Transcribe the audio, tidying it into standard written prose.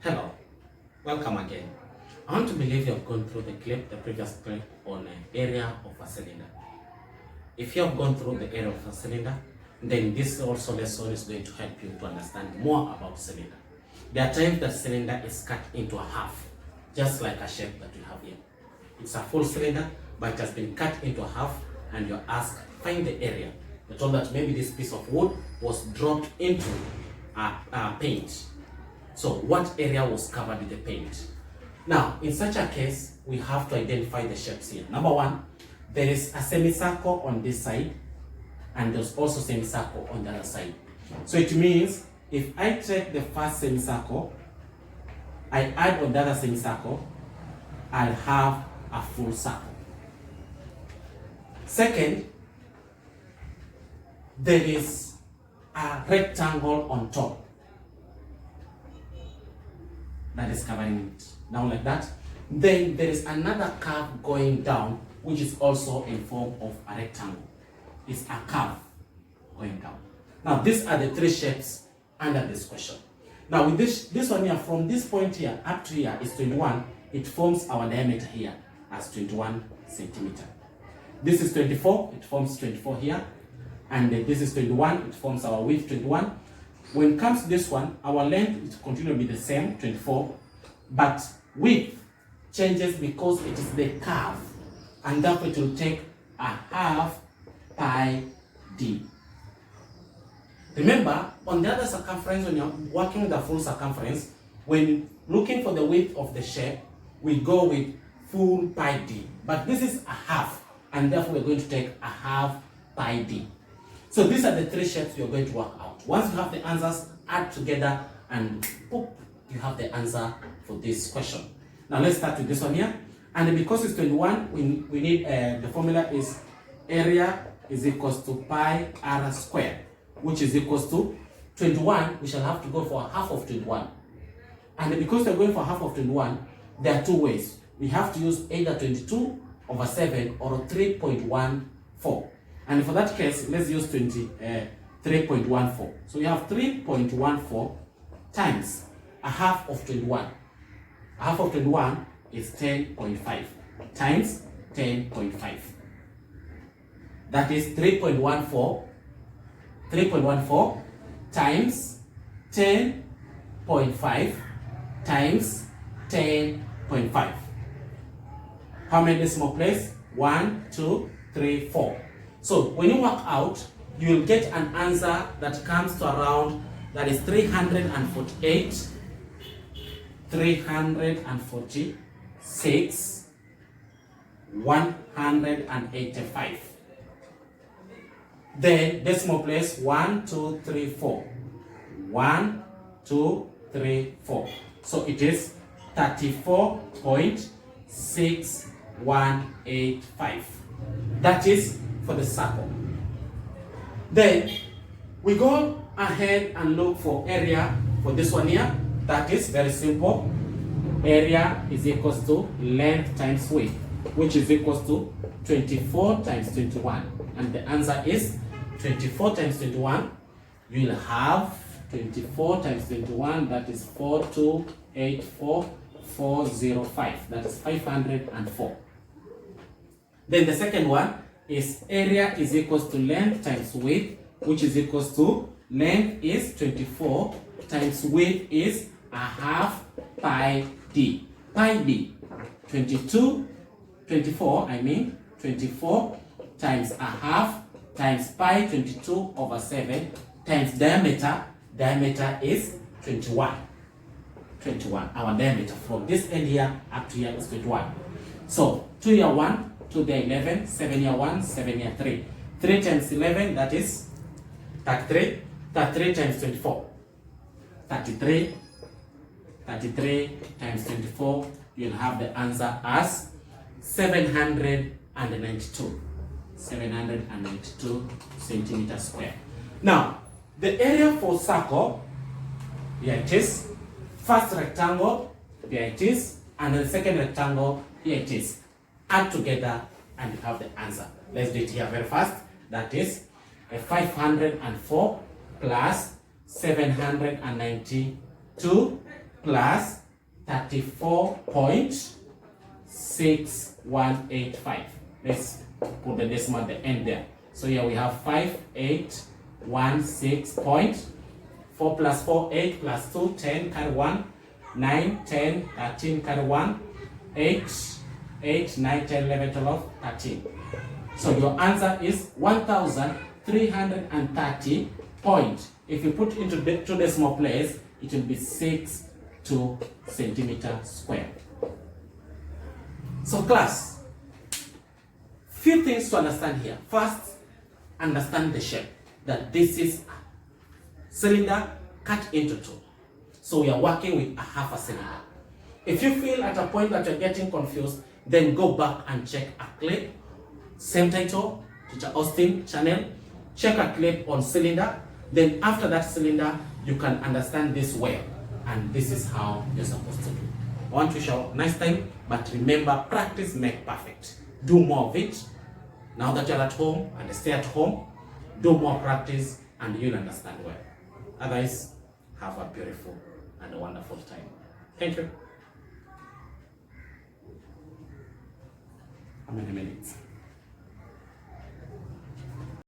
Hello, welcome again. I want to believe you have gone through the previous clip on area of a cylinder. If you have gone through the area of a cylinder, then this lesson is going to help you to understand more about cylinder. There are times that cylinder is cut into a half, just like a shape that we have here. It's a full cylinder, but it has been cut into a half, and you're asked, find the area. You're told that maybe this piece of wood was dropped into a paint. So what area was covered with the paint? Now, in such a case, we have to identify the shapes here. Number one, there is a semicircle on this side, and there's also semicircle on the other side. So it means if I take the first semicircle, I add on the other semicircle, I'll have a full circle. Second, there is a rectangle on top that is covering it down like that. Then there is another curve going down, which is also in form of a rectangle. It's a curve going down. Now these are the three shapes under this question. Now with this one here, from this point here up to here is 21, it forms our diameter here as 21 centimeter. This is 24, it forms 24 here. And this is 21, it forms our width 21. When it comes to this one, our length is continue to be the same, 24, but width changes because it is the curve, and therefore it will take a half pi d. Remember, on the other circumference, when you're working with the full circumference, when looking for the width of the shape, we go with full pi d. But this is a half, and therefore we're going to take a half pi d. So these are the three shapes you're going to work out. Once you have the answers, add together and poof, you have the answer for this question. Now let's start with this one here. And because it's 21, we need the formula is area is equals to pi r squared, which is equals to 21. We shall have to go for half of 21. And because we're going for half of 21, there are two ways. We have to use either 22 over 7 or 3.14. And for that case, let's use 3.14. So we have 3.14 times a half of 21. A half of 21 is 10.5 times 10.5. That is 3.14 times 10.5 times 10.5. How many decimal places? 1, 2, 3, 4. So when you work out, you will get an answer that comes to around, that is 348, 346, 185. Then decimal place 1, 2, 3, 4. 1, 2, 3, 4. So it is 34.6185. That is for the circle. Then we go ahead and look for area for this one here. That is very simple. Area is equals to length times width, which is equals to 24 times 21. And the answer is 24 times 21. You will have 24 times 21, that is 4284405. That is 504. Then the second one is area is equals to length times width, which is equals to length is 24 times width is a half pi d. Pi d, 24 times a half times pi 22 over 7 times diameter. Diameter is 21. 21. Our diameter from this end here up to here is 21. So 2 here 1, 2 there 11, 7 here 1, 7 here 3. 3 times 11, that is 33. 33 times 24. 33. 33 times 24, you'll have the answer as 792. 792 centimeters square. Now, the area for circle, here it is. First rectangle, here it is. And the second rectangle, here it is. Add together and you have the answer. Let's do it here very fast. That is 504 plus 792 plus 34.6185. Let's put the decimal at the end there. So here we have 5816.4 plus 4, 8 plus 2, 10, carry 1, 9, 10, 13, carry 1, 8, 8, 9, 10, 11, 12, 13. So your answer is 1330 point. If you put into the two decimal place, it will be 62 centimeter square. So class, few things to understand here. First, understand the shape, that this is a cylinder cut into two. So we are working with a half a cylinder. If you feel at a point that you're getting confused, then go back and check a clip, same title, Teacher Austin channel, check a clip on cylinder, then after that cylinder, you can understand this well, and this is how you're supposed to do. I want to wish you a nice time, but remember, practice make perfect. Do more of it. Now that you're at home and stay at home, do more practice and you'll understand well. Otherwise, have a beautiful and a wonderful time. Thank you. How many minutes?